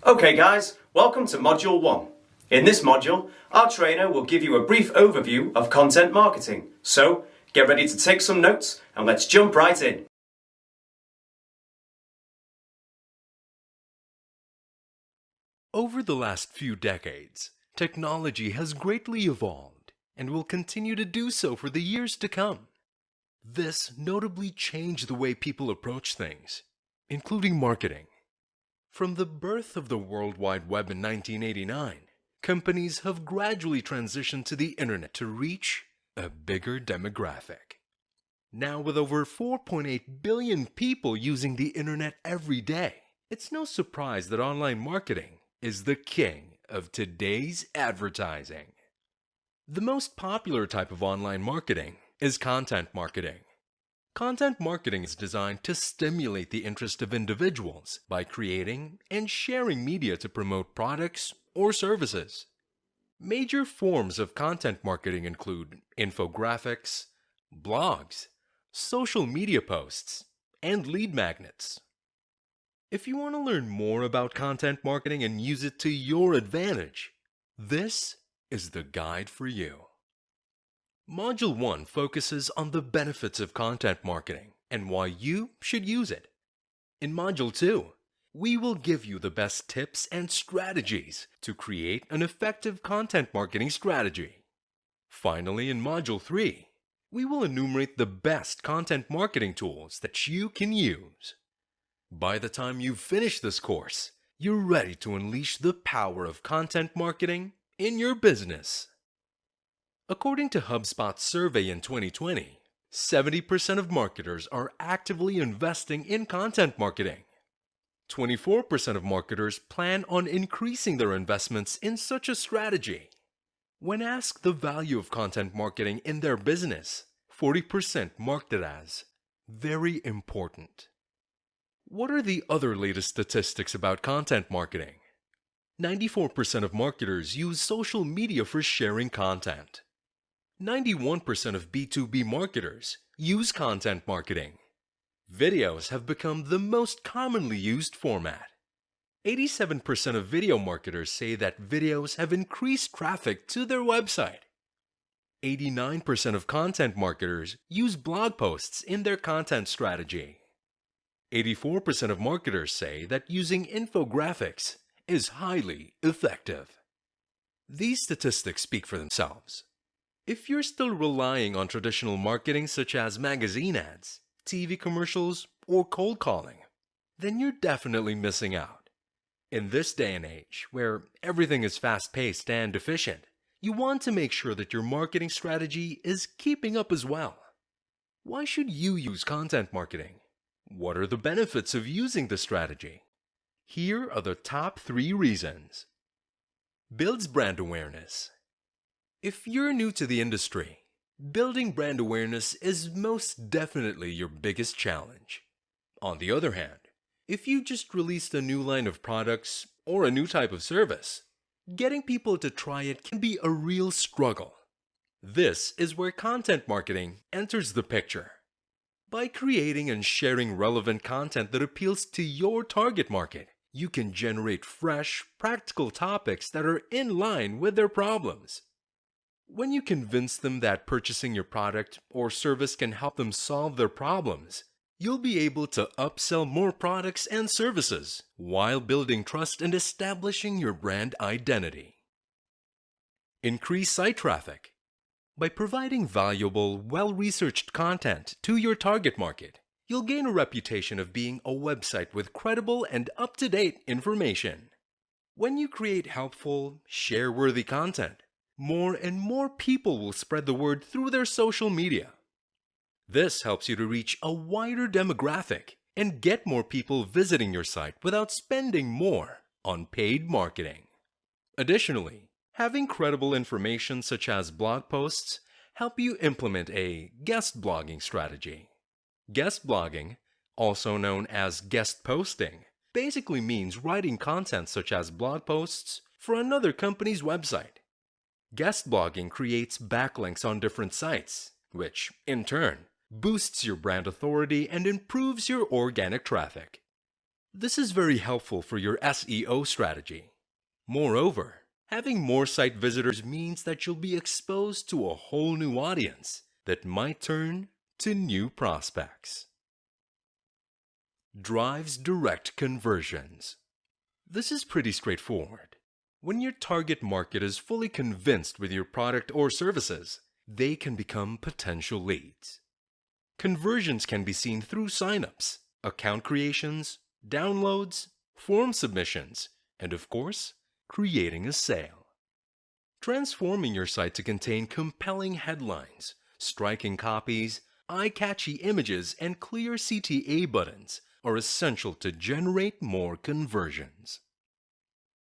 Okay guys, welcome to Module 1. In this module, our trainer will give you a brief overview of content marketing. So, get ready to take some notes and let's jump right in. Over the last few decades, technology has greatly evolved and will continue to do so for the years to come. This notably changed the way people approach things, including marketing. From the birth of the World Wide Web in 1989, companies have gradually transitioned to the internet to reach a bigger demographic. Now, with over 4.8 billion people using the internet every day, it's no surprise that online marketing is the king of today's advertising. The most popular type of online marketing is content marketing. Content marketing is designed to stimulate the interest of individuals by creating and sharing media to promote products or services. Major forms of content marketing include infographics, blogs, social media posts, and lead magnets. If you want to learn more about content marketing and use it to your advantage, this is the guide for you. Module 1 focuses on the benefits of content marketing and why you should use it. In Module 2, we will give you the best tips and strategies to create an effective content marketing strategy. Finally, in Module 3, we will enumerate the best content marketing tools that you can use. By the time you finish this course, you're ready to unleash the power of content marketing in your business. According to HubSpot's survey in 2020, 70% of marketers are actively investing in content marketing. 24% of marketers plan on increasing their investments in such a strategy. When asked the value of content marketing in their business, 40% marked it as very important. What are the other latest statistics about content marketing? 94% of marketers use social media for sharing content. 91% of B2B marketers use content marketing. Videos have become the most commonly used format. 87% of video marketers say that videos have increased traffic to their website. 89% of content marketers use blog posts in their content strategy. 84% of marketers say that using infographics is highly effective. These statistics speak for themselves. If you're still relying on traditional marketing such as magazine ads, TV commercials, or cold calling, then you're definitely missing out. In this day and age, where everything is fast-paced and efficient, you want to make sure that your marketing strategy is keeping up as well. Why should you use content marketing? What are the benefits of using the strategy? Here are the top 3 reasons. Builds brand awareness. If you're new to the industry, building brand awareness is most definitely your biggest challenge. On the other hand, if you just released a new line of products or a new type of service, getting people to try it can be a real struggle. This is where content marketing enters the picture. By creating and sharing relevant content that appeals to your target market, you can generate fresh, practical topics that are in line with their problems. When you convince them that purchasing your product or service can help them solve their problems, you'll be able to upsell more products and services while building trust and establishing your brand identity. Increase site traffic. By providing valuable, well-researched content to your target market, you'll gain a reputation of being a website with credible and up-to-date information. When you create helpful, share-worthy content, more and more people will spread the word through their social media. This helps you to reach a wider demographic and get more people visiting your site without spending more on paid marketing. Additionally, having credible information such as blog posts help you implement a guest blogging strategy. Guest blogging, also known as guest posting, basically means writing content such as blog posts for another company's website. Guest blogging creates backlinks on different sites, which, in turn, boosts your brand authority and improves your organic traffic. This is very helpful for your SEO strategy. Moreover, having more site visitors means that you'll be exposed to a whole new audience that might turn to new prospects. Drives direct conversions. This is pretty straightforward. When your target market is fully convinced with your product or services, they can become potential leads. Conversions can be seen through signups, account creations, downloads, form submissions, and of course, creating a sale. Transforming your site to contain compelling headlines, striking copies, eye-catchy images, and clear CTA buttons are essential to generate more conversions.